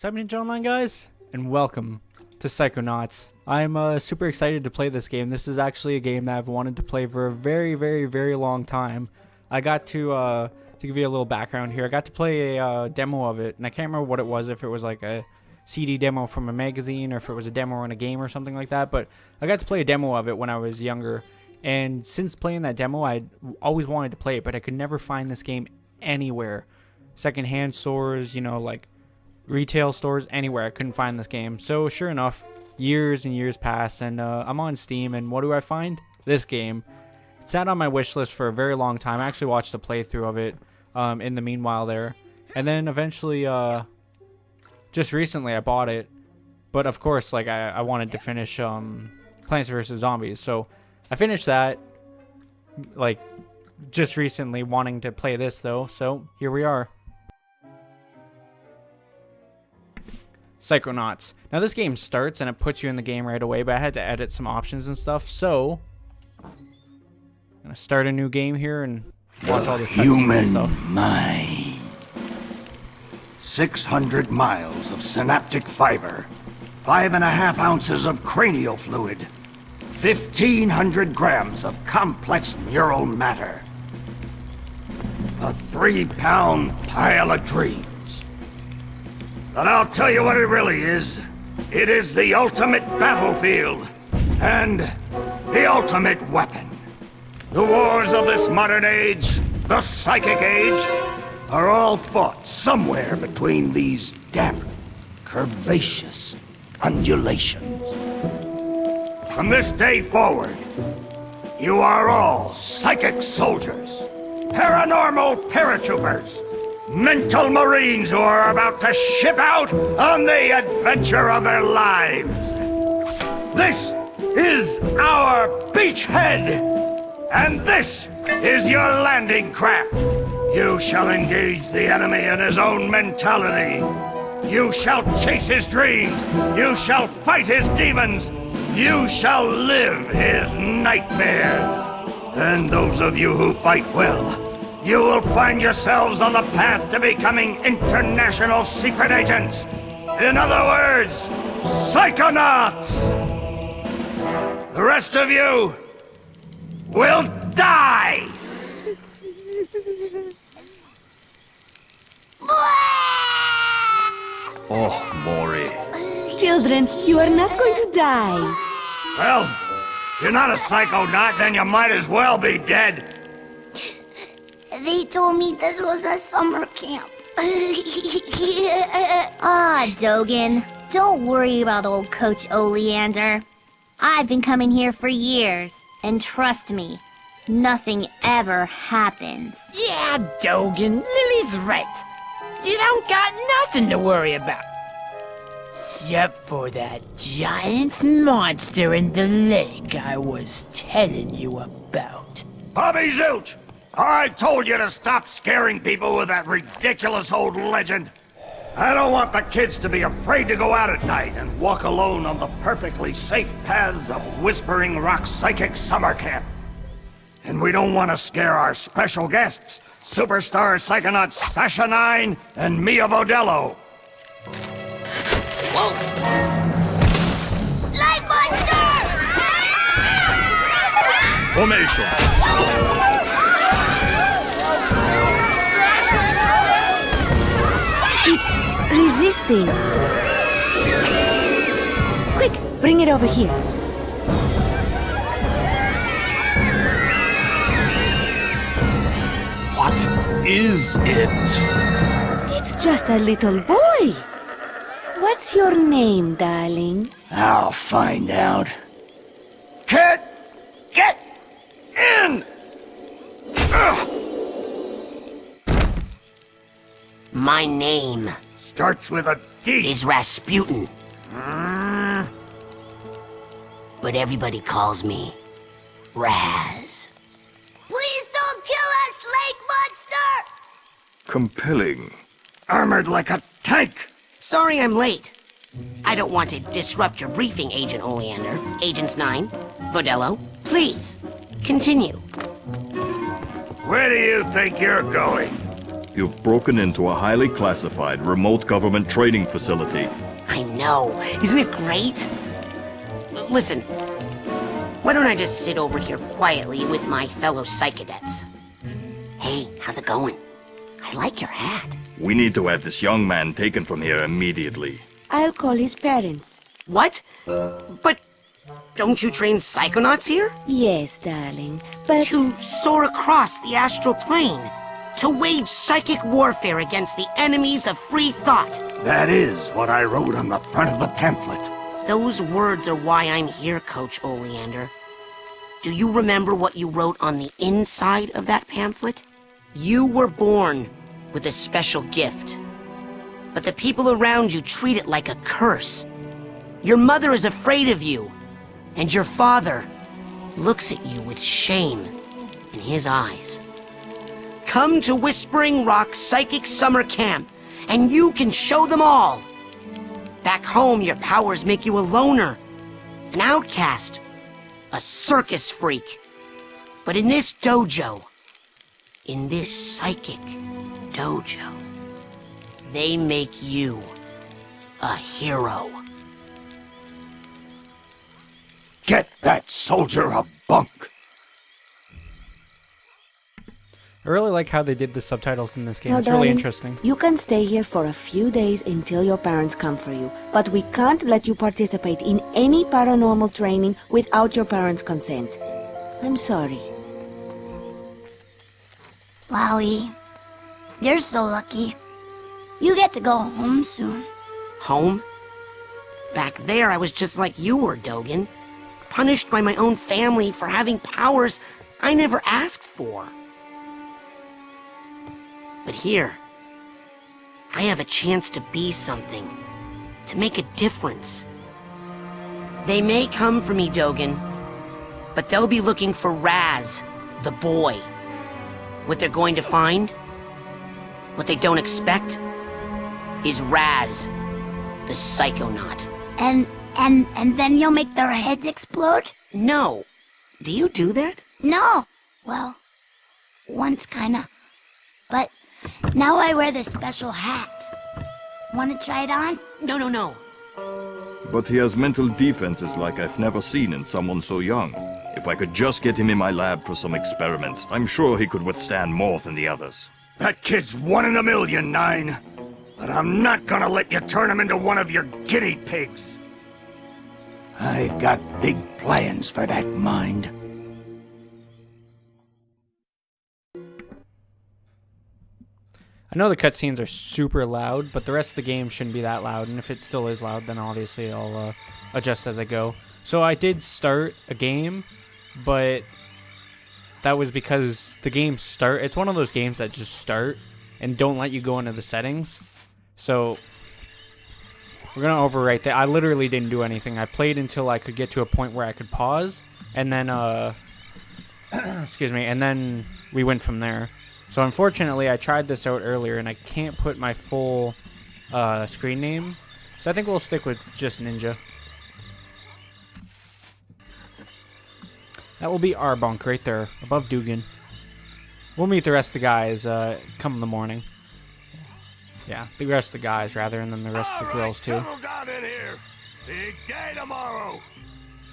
Sup Ninja Online guys, and welcome to Psychonauts. I'm super excited to play this game. This is actually a game that I've wanted to play for a very long time. I got to give you a little background here, I got to play a demo of it, and I can't remember what it was, if it was like a CD demo from a magazine or if it was a demo in a game or something like that, but I got to play a demo of it when I was younger, and since playing that demo I always wanted to play it, but I could never find this game anywhere. Secondhand stores, you know, like retail stores, anywhere. I couldn't find this game. So sure enough, years and years pass, and I'm on Steam, and what do I find? This game. It sat on my wish list for a very long time. I actually watched a playthrough of it in the meanwhile there, and then eventually just recently I bought it. But of course, like I wanted to finish Plants vs. Zombies, so I finished that like just recently, wanting to play this though, so here we are. Psychonauts. Now this game starts and it puts you in the game right away, but I had to edit some options and stuff, so I'm gonna start a new game here and watch all the cutscenes and stuff. Human mind. 600 miles of synaptic fiber, 5.5 ounces of cranial fluid, 1,500 grams of complex neural matter, a 3-pound pile of dreams. But I'll tell you what it really is. It is the ultimate battlefield and the ultimate weapon. The wars of this modern age, the psychic age, are all fought somewhere between these damp, curvaceous undulations. From this day forward, you are all psychic soldiers, paranormal paratroopers, mental marines who are about to ship out on the adventure of their lives. This is our beachhead, and this is your landing craft. You shall engage the enemy in his own mentality. You shall chase his dreams. You shall fight his demons. You shall live his nightmares. And those of you who fight well, you will find yourselves on the path to becoming international secret agents. In other words, Psychonauts! The rest of you will die! Oh, Maury. Children, you are not going to die. Well, if you're not a psychonaut, then you might as well be dead. They told me this was a summer camp. Dogen. Don't worry about old Coach Oleander. I've been coming here for years, and trust me, nothing ever happens. Yeah, Dogen, Lily's right. You don't got nothing to worry about. Except for that giant monster in the lake I was telling you about. Bobby Zilch! I told you to stop scaring people with that ridiculous old legend. I don't want the kids to be afraid to go out at night and walk alone on the perfectly safe paths of Whispering Rock Psychic Summer Camp. And we don't want to scare our special guests, superstar psychonauts Sasha 9 and Mia Vodello. Whoa! Light monster! Formation. It's resisting. Quick, bring it over here. What is it? It's just a little boy. What's your name, darling? I'll find out. Kid, get in! Ugh. My name Starts with a D. is Rasputin. But everybody calls me Raz. Please don't kill us, lake monster! Compelling. Armored like a tank. Sorry I'm late. I don't want to disrupt your briefing, Agent Oleander. Agents 9, Vodello, please, continue. Where do you think you're going? You've broken into a highly classified remote government training facility. I know. Isn't it great? Listen, why don't I just sit over here quietly with my fellow Psychonauts? Hey, how's it going? I like your hat. We need to have this young man taken from here immediately. I'll call his parents. What? But don't you train Psychonauts here? Yes, darling, but... To soar across the astral plane. To wage psychic warfare against the enemies of free thought. That is what I wrote on the front of the pamphlet. Those words are why I'm here, Coach Oleander. Do you remember what you wrote on the inside of that pamphlet? You were born with a special gift. But the people around you treat it like a curse. Your mother is afraid of you. And your father looks at you with shame in his eyes. Come to Whispering Rock Psychic Summer Camp, and you can show them all. Back home, your powers make you a loner, an outcast, a circus freak. But in this dojo, in this psychic dojo, they make you a hero. Get that soldier a bunk. I really like how they did the subtitles in this game. Now, It's really darling, interesting. You can stay here for a few days until your parents come for you, but we can't let you participate in any paranormal training without your parents' consent. I'm sorry. Wowie. You're so lucky. You get to go home soon. Home? Back there, I was just like you were, Dogen. Punished by my own family for having powers I never asked for. But here, I have a chance to be something, to make a difference. They may come for me, Dogen, but they'll be looking for Raz, the boy. What they're going to find, what they don't expect, is Raz, the Psychonaut. And then you'll make their heads explode? No. Do you do that? No. Well, once kinda. But now I wear this special hat. Wanna try it on? No. But he has mental defenses like I've never seen in someone so young. If I could just get him in my lab for some experiments, I'm sure he could withstand more than the others. That kid's 1 in a million, Nine. But I'm not gonna let you turn him into one of your guinea pigs. I've got big plans for that mind. I know the cutscenes are super loud, but the rest of the game shouldn't be that loud. And if it still is loud, then obviously I'll adjust as I go. So I did start a game, but that was because the game it's one of those games that just start and don't let you go into the settings. So we're going to overwrite that. I literally didn't do anything. I played until I could get to a point where I could pause, and then, excuse me, and then we went from there. So unfortunately, I tried this out earlier, and I can't put my full screen name. So I think we'll stick with just Ninja. That will be our bunk right there, above Dugan. We'll meet the rest of the guys come in the morning. Yeah, the rest of the guys, rather, and then the rest of the girls, too. Settle down in here. Big day tomorrow.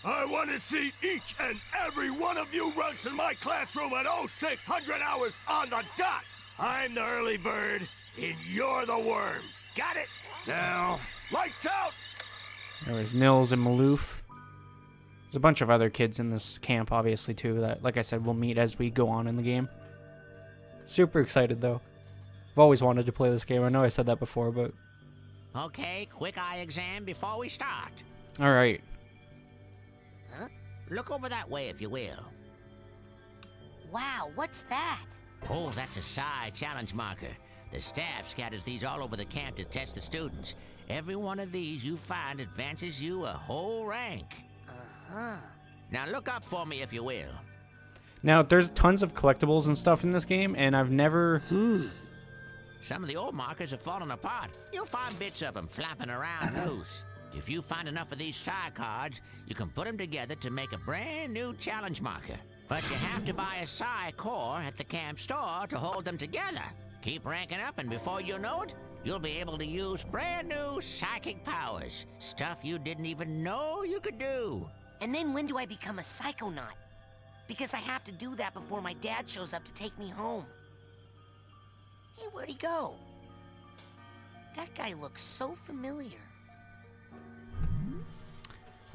I want to see each and every one of you runts in my classroom at 0600 hours on the dot. I'm the early bird, and you're the worms. Got it? Now, lights out! There was Nils and Maloof. There's a bunch of other kids in this camp, obviously, too, that, like I said, we'll meet as we go on in the game. Super excited, though. I've always wanted to play this game. I know I said that before, but... Okay, quick eye exam before we start. Alright. Huh? Look over that way, if you will. Wow, what's that? Oh, that's a Psi challenge marker. The staff scatters these all over the camp to test the students. Every one of these you find advances you a whole rank. Uh-huh. Now look up for me, if you will. Now, there's tons of collectibles and stuff in this game, and I've never... Some of the old markers have fallen apart. You'll find bits of them flapping around loose. If you find enough of these Psi cards, you can put them together to make a brand new challenge marker. But you have to buy a Psi core at the camp store to hold them together. Keep ranking up, and before you know it, you'll be able to use brand new psychic powers. Stuff you didn't even know you could do. And then when do I become a psychonaut? Because I have to do that before my dad shows up to take me home. Hey, where'd he go? That guy looks so familiar.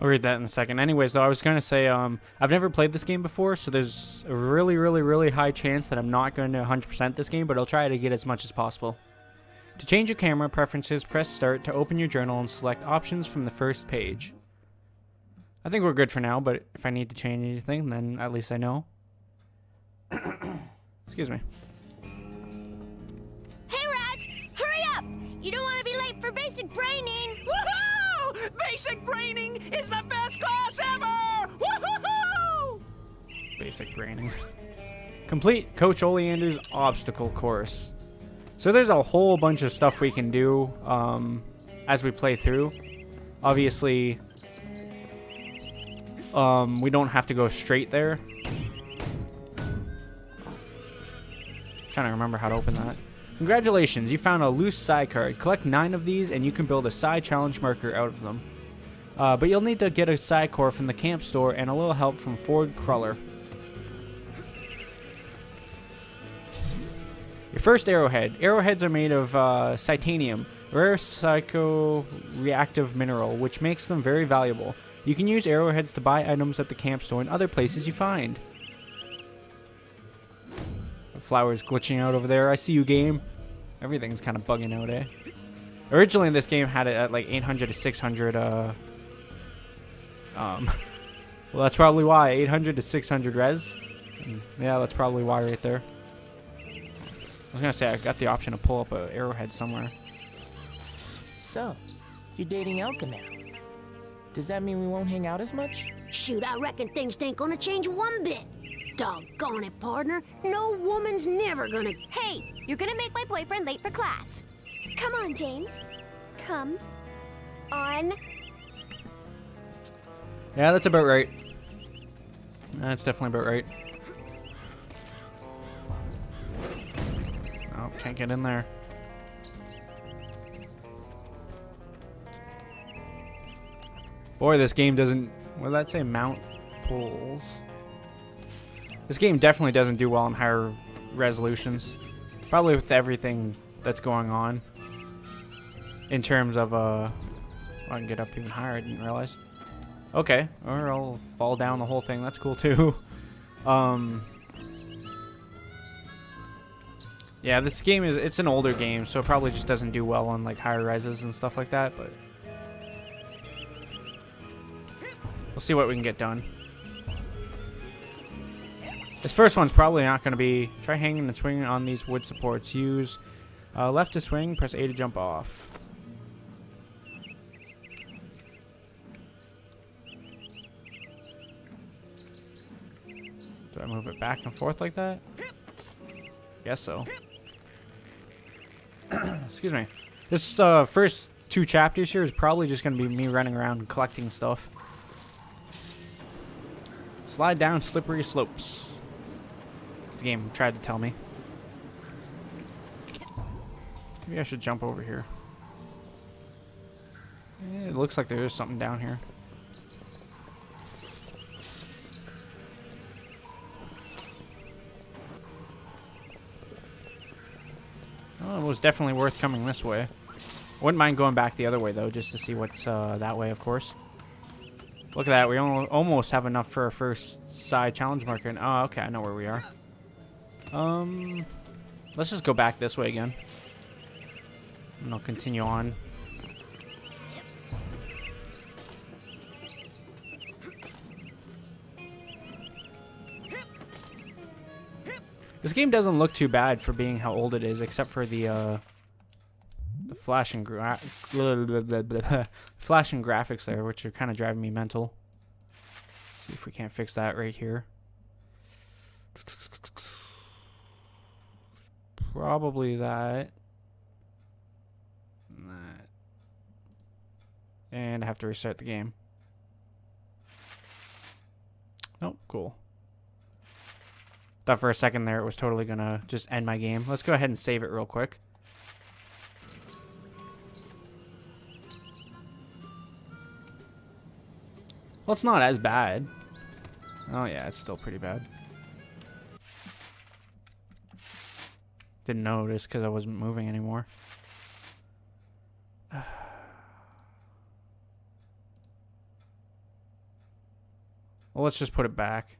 I'll read that in a second. Anyways, though, I was going to say, I've never played this game before, so there's a really, really, really high chance that I'm not going to 100% this game, but I'll try to get as much as possible. To change your camera preferences, press start to open your journal and select options from the first page. I think we're good for now, but if I need to change anything, then at least I know. Excuse me. Hey, Raz! Hurry up! You don't want to be late for basic braining! Woohoo! Basic braining is the best class ever! Woohoo! Basic braining. Complete Coach Oleander's obstacle course. So there's a whole bunch of stuff we can do as we play through. Obviously, we don't have to go straight there. Trying to remember how to open that. Congratulations, you found a loose psi card. Collect 9 of these and you can build a psi challenge marker out of them. But you'll need to get a psi core from the camp store and a little help from Ford Cruller. Your first arrowhead. Arrowheads are made of Psychonauts, rare psycho-reactive mineral, which makes them very valuable. You can use arrowheads to buy items at the camp store and other places you find. The flower's glitching out over there. I see you, game. Everything's kind of bugging out, eh? Originally, this game had it at like 800 to 600. Well, that's probably why. 800 to 600 res. Yeah, that's probably why right there. I was gonna say I got the option to pull up an arrowhead somewhere. So, you're dating Elka now. Does that mean we won't hang out as much? Shoot, I reckon things ain't gonna change one bit. Doggone it, partner. No woman's never gonna... Hey, you're gonna make my boyfriend late for class. Come on, James. Come on. Yeah, that's about right. That's definitely about right. Oh, can't get in there. Boy, this game doesn't... What did that say? Mount pulls. This game definitely doesn't do well in higher resolutions. Probably with everything that's going on. In terms of, I can get up even higher, I didn't realize. Okay, or I'll fall down the whole thing. That's cool, too. Yeah, this game it's an older game, so it probably just doesn't do well on, like, higher reses and stuff like that, but... We'll see what we can get done. This first one's probably not going to be... Try hanging and swinging on these wood supports. Use left to swing, press A to jump off. Do I move it back and forth like that? Guess so. Excuse me. This first 2 chapters here is probably just going to be me running around and collecting stuff. Slide down slippery slopes. The game tried to tell me. Maybe I should jump over here. Yeah, it looks like there is something down here. Oh, it was definitely worth coming this way. Wouldn't mind going back the other way, though, just to see what's that way, of course. Look at that. We almost have enough for our first side challenge marker. Oh, okay. I know where we are. Let's just go back this way again. And I'll continue on. This game doesn't look too bad for being how old it is, except for the flashing flashing graphics there, which are kind of driving me mental. See if we can't fix that right here. Probably that. That. And I have to restart the game. Nope, cool. Thought for a second there it was totally gonna just end my game. Let's go ahead and save it real quick. Well, it's not as bad. Oh yeah, it's still pretty bad. Didn't notice because I wasn't moving anymore. Well, let's just put it back.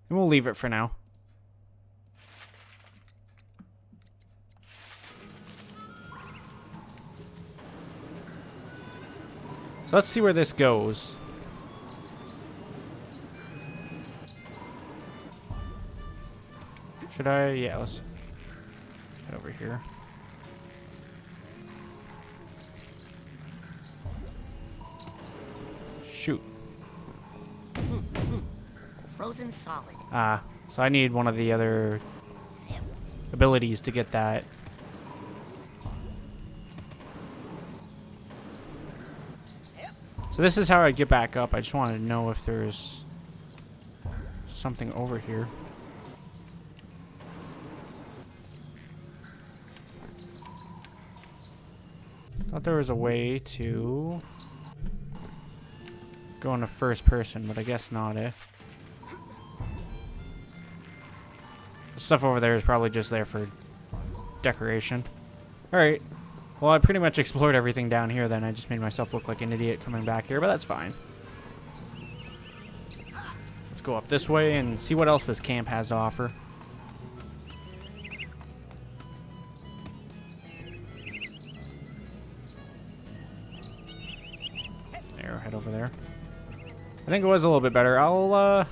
And we'll leave it for now. So let's see where this goes. Should I? Yeah, let's head over here. Shoot. Frozen solid. Ah, so I need one of the other abilities to get that. So this is how I get back up. I just wanted to know if there's something over here. Thought there was a way to go into first person, but I guess not, eh? The stuff over there is probably just there for decoration. Alright. Well, I pretty much explored everything down here then. I just made myself look like an idiot coming back here, but that's fine. Let's go up this way and see what else this camp has to offer. Arrowhead over there. I think it was a little bit better. I'll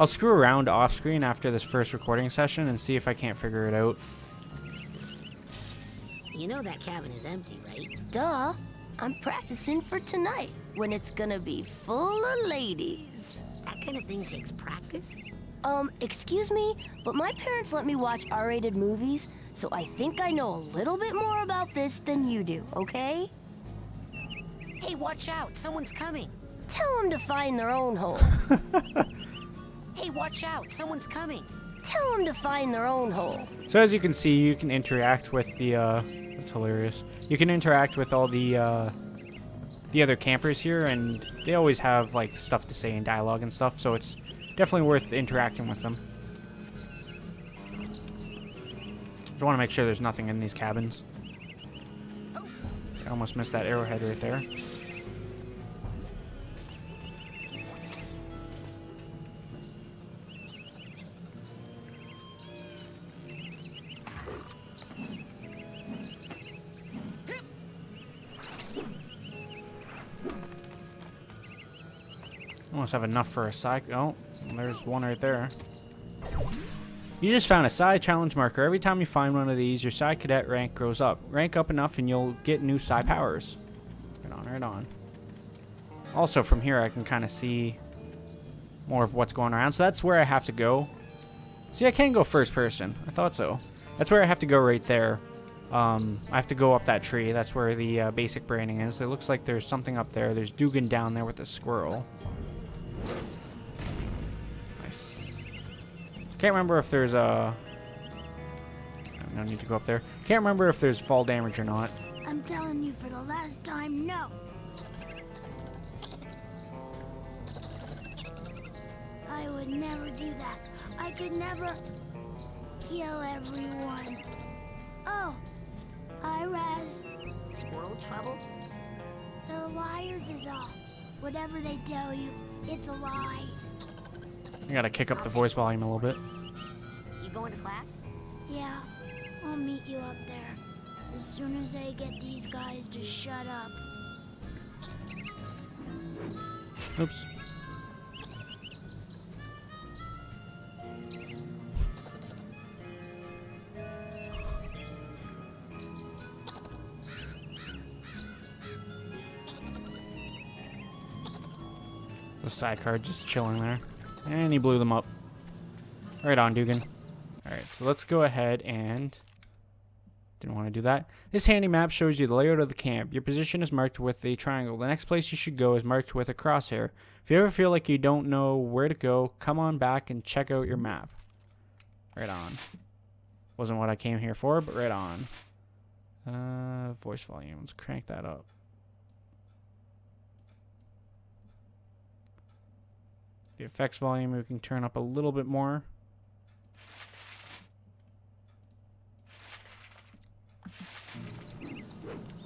screw around off screen after this first recording session and see if I can't figure it out. You know that cabin is empty, right? Duh. I'm practicing for tonight, when it's gonna be full of ladies. That kind of thing takes practice. Excuse me, but my parents let me watch R-rated movies, so I think I know a little bit more about this than you do, okay? Hey, watch out! Someone's coming! Tell them to find their own hole. Hey, watch out! Someone's coming! Tell them to find their own hole. So as you can see, you can interact with the, that's hilarious. You can interact with all the other campers here, and they always have, like, stuff to say in dialogue and stuff, so it's definitely worth interacting with them. Just want to make sure there's nothing in these cabins. I almost missed that arrowhead right there. Almost have enough for a psych. Oh, there's one right there. You just found a Psy challenge marker. Every time you find one of these, your Psy cadet rank grows up. Rank up enough and you'll get new Psy powers. Right on, right on. Also, from here, I can kind of see more of what's going around. So that's where I have to go. See, I can go first person. I thought so. That's where I have to go right there. I have to go up that tree. That's where the basic branding is. It looks like there's something up there. There's Dugan down there with a squirrel. Nice. Can't remember if there's a... No need to go up there. Can't remember if there's fall damage or not. I'm telling you for the last time, no. I would never do that. I could never kill everyone. Oh, hi, Raz. Squirrel trouble? They're liars is all. Whatever they tell you, it's a lie. I gotta kick up the voice volume a little bit. You going to class? Yeah, I'll meet you up there. As soon as I get these guys to shut up. Oops. The sidecar just chilling there. And he blew them up. Right on, Dugan. Alright, so let's go ahead and Didn't want to do that. This handy map shows you the layout of the camp. Your position is marked with a triangle. The next place you should go is marked with a crosshair. If you ever feel like you don't know where to go, come on back and check out your map. Right on. Wasn't what I came here for, but right on. Voice volume. Let's crank that up. The effects volume we can turn up a little bit more.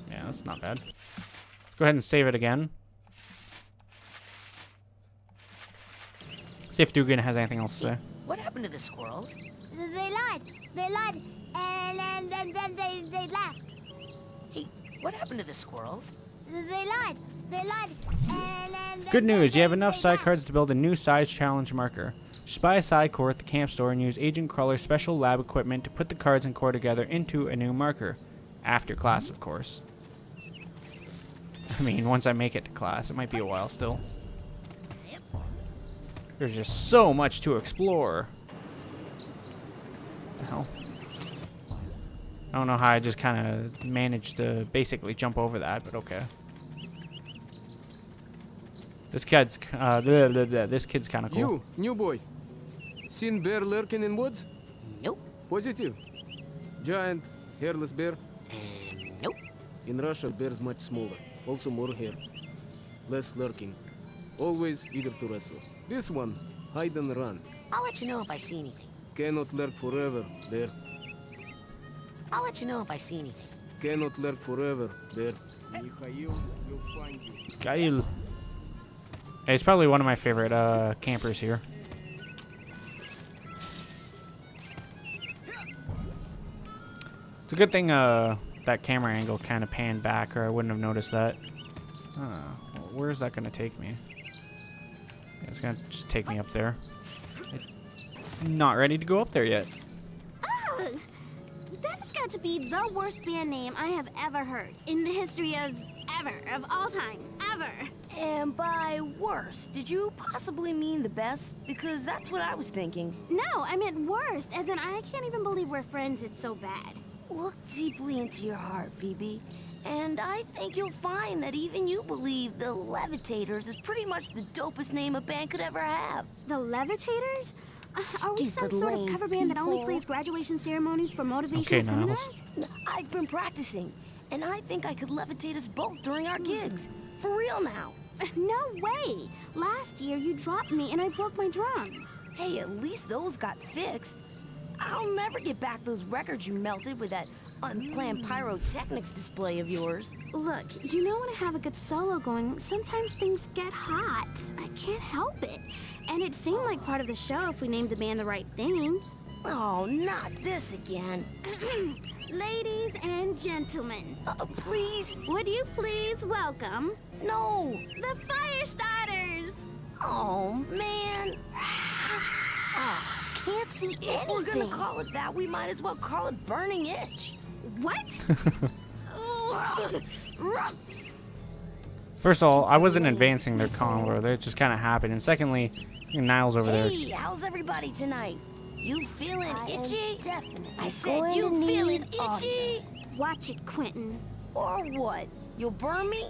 Yeah, that's not bad. Let's go ahead and save it again. See if Dugan has anything else to say. What happened to the squirrels? They lied. They lied. And then they left. Hey, what happened to the squirrels? They lied. They lied. And Good news, you have enough side cards to build a new size challenge marker. Just buy a side core at the camp store and use Agent Crawler's special lab equipment to put the cards and core together into a new marker. After class, of course. I mean, once I make it to class, it might be a while still. There's just so much to explore. What the hell? I don't know how I just kind of managed to basically jump over that, but okay. This kid's this kid's kind of cool. You, new boy. Seen bear lurking in woods? Nope. Positive. Giant, hairless bear? Nope. In Russia, bears much smaller. Also more hair. Less lurking. Always eager to wrestle. This one, hide and run. I'll let you know if I see anything. Cannot lurk forever, bear. I'll let you know if I see anything. Cannot lurk forever, bear. Mikhail will find you. Gail. Hey, he's probably one of my favorite campers here. It's a good thing that camera angle kind of panned back, or I wouldn't have noticed that. Well, where is that going to take me? Yeah, it's going to just take me up there. I'm not ready to go up there yet. Ugh. That has got to be the worst band name I have ever heard in the history of all time, ever. And by worst, did you possibly mean the best? Because that's what I was thinking. No, I meant worst, as in I can't even believe we're friends, it's so bad. Look deeply into your heart, Phoebe. And I think you'll find that even you believe the Levitators is pretty much the dopest name a band could ever have. The Levitators? Are we some Stupid sort of lame cover band that only people. plays graduation ceremonies for motivational Okay, seminars? Niles. I've been practicing, and I think I could levitate us both during our gigs. For real now. No way! Last year you dropped me and I broke my drums. Hey, at least those got fixed. I'll never get back those records you melted with that unplanned pyrotechnics display of yours. Look, you know when I have a good solo going, sometimes things get hot. I can't help it. And it seemed like part of the show if we named the band the right thing. Oh, not this again. Ladies and gentlemen. Please? Would you please welcome... No. The Fire Starters! Oh, man. Can't see anything. If we're gonna call it that, we might as well call it Burning Itch. What? First of all, I wasn't advancing their convo. It just kind of happened. And secondly, Niles over there. Hey, how's everybody tonight? You feeling itchy? I said going you to feeling need all itchy? Watch it, Quentin. Or what? You'll burn me?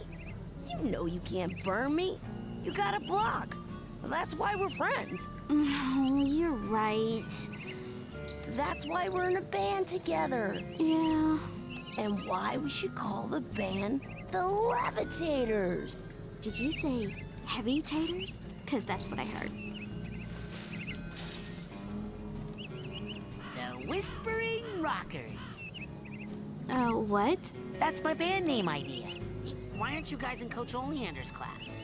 You know you can't burn me. You got a block. Well, that's why we're friends. No, you're right. That's why we're in a band together. Yeah. And why we should call the band the Levitators. Did you say heavy taters? Because that's what I heard. The Whispering Rockers. Oh, what? That's my band name idea. Why aren't you guys in Coach Oleander's class?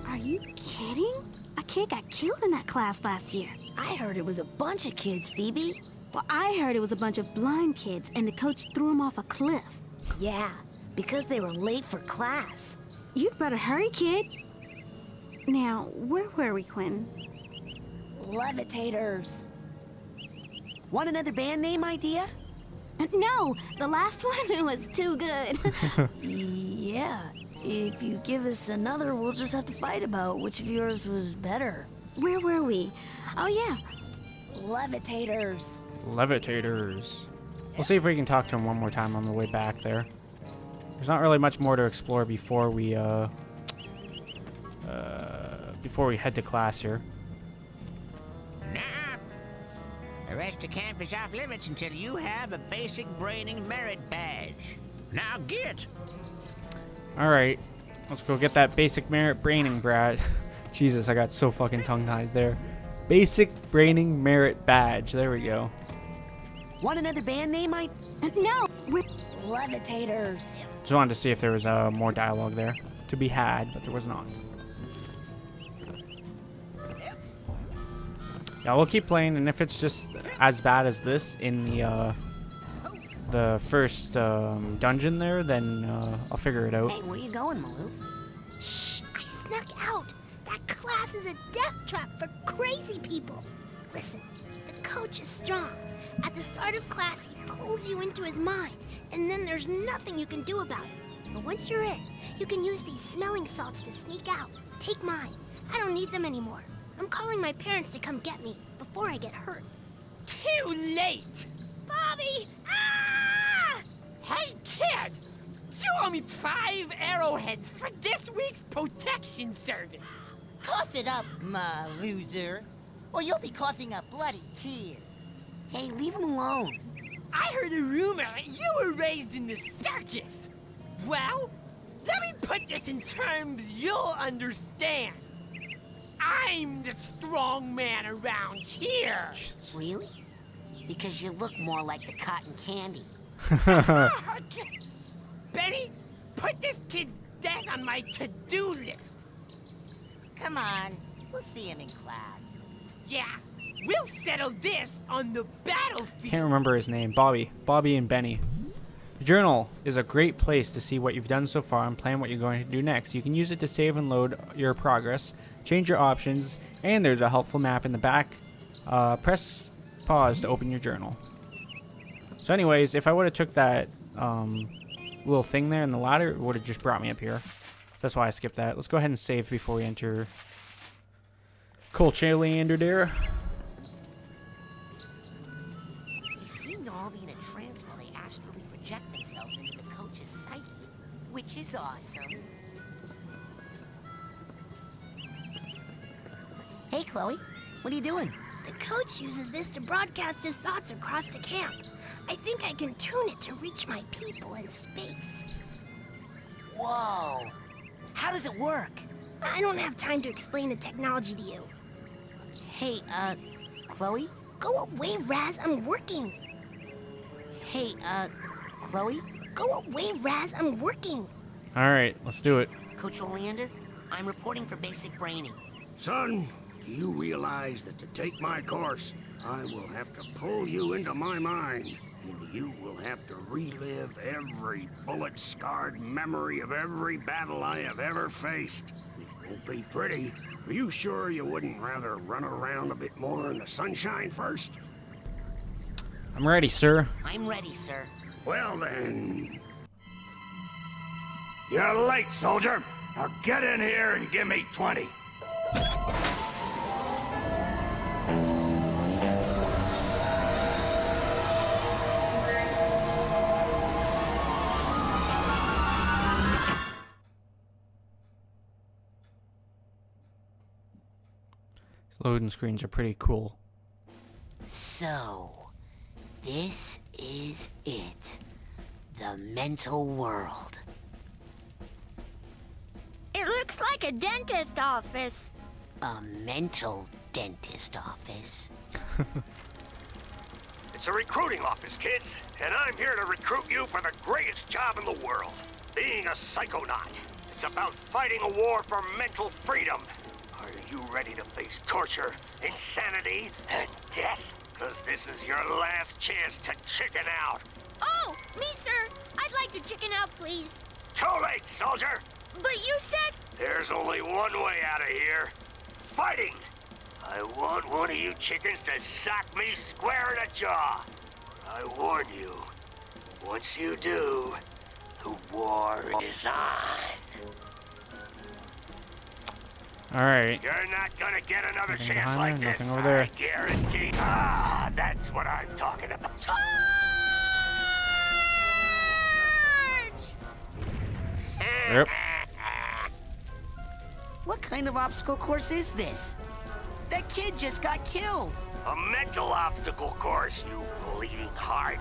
Are you kidding? A kid got killed in that class last year. I heard it was a bunch of kids, Phoebe. Well, I heard it was a bunch of blind kids, and the coach threw them off a cliff. Yeah, because they were late for class. You'd better hurry, kid. Now, where were we, Quinn? Levitators. Want another band name idea? No, the last one was too good. Yeah, if you give us another, we'll just have to fight about which of yours was better. Where were we? Oh, yeah. Levitators. Levitators. We'll see if we can talk to him one more time on the way back there. There's not really much more to explore before we head to class here. Nah. The rest of camp is off limits until you have a basic braining merit badge. Now get! Alright. Let's go get that basic merit braining, Brad. Jesus, I got so fucking tongue-tied there. Basic braining merit badge. There we go. Want another band name, Mike? No, we're levitators. Just wanted to see if there was more dialogue there to be had, but there was not. Yeah, we'll keep playing, and if it's just as bad as this in the first dungeon there, then I'll figure it out. Hey, where you going, Maloof? Shh! I snuck out. That class is a death trap for crazy people. Listen, the coach is strong. At the start of class, he pulls you into his mind, and then there's nothing you can do about it. But once you're in, you can use these smelling salts to sneak out. Take mine. I don't need them anymore. I'm calling my parents to come get me before I get hurt. Too late! Bobby! Ah! Hey, kid! You owe me 5 arrowheads for this week's protection service. Cough it up, my loser, or you'll be coughing up bloody tears. Hey, leave him alone. I heard a rumor you were raised in the circus. Well, let me put this in terms you'll understand. I'm the strong man around here. Really? Because you look more like the cotton candy. Benny, put this kid's death on my to-do list. Come on, we'll see him in class. Yeah, we'll settle this on the battlefield. Can't remember his name. Bobby and Benny. The journal is a great place to see what you've done so far and plan what you're going to do next. You can use it to save and load your progress, change your options, and there's a helpful map in the back. Press pause to open your journal. So anyways, if I would have took that little thing there in the ladder, it would have just brought me up here. That's why I skipped that. Let's go ahead and save before we enter Coach Oleander there. They seem to all be in a trance while they astrally project themselves into the coach's psyche, which is awesome. Hey, Chloe, what are you doing? The coach uses this to broadcast his thoughts across the camp. I think I can tune it to reach my people in space. Whoa! How does it work? I don't have time to explain the technology to you. Hey, Chloe? Go away, Raz, I'm working. Hey, Chloe? Go away, Raz, I'm working. Alright, let's do it. Coach Oleander, I'm reporting for basic braining. Son, do you realize that to take my course, I will have to pull you into my mind, and you will have to relive every bullet-scarred memory of every battle I have ever faced. It won't be pretty. Are you sure you wouldn't rather run around a bit more in the sunshine first? I'm ready, sir. I'm ready, sir. Well then... You're late, soldier. Now get in here and give me 20. Loading screens are pretty cool. So, this is it. The mental world. It looks like a dentist office. A mental dentist office. It's a recruiting office, kids, and I'm here to recruit you for the greatest job in the world, being a psychonaut. It's about fighting a war for mental freedom. Are you ready to face torture, insanity, and death? Because this is your last chance to chicken out. Oh, me, sir. I'd like to chicken out, please. Too late, soldier. But you said... There's only one way out of here. Fighting. I want one of you chickens to sock me square in the jaw. I warn you, once you do, the war is on. Alright. You're not gonna get another Nothing chance behind like there, this, nothing over there. I guarantee. Ah, that's what I'm talking about. Charge! Yep. What kind of obstacle course is this? That kid just got killed. A mental obstacle course, you bleeding heart.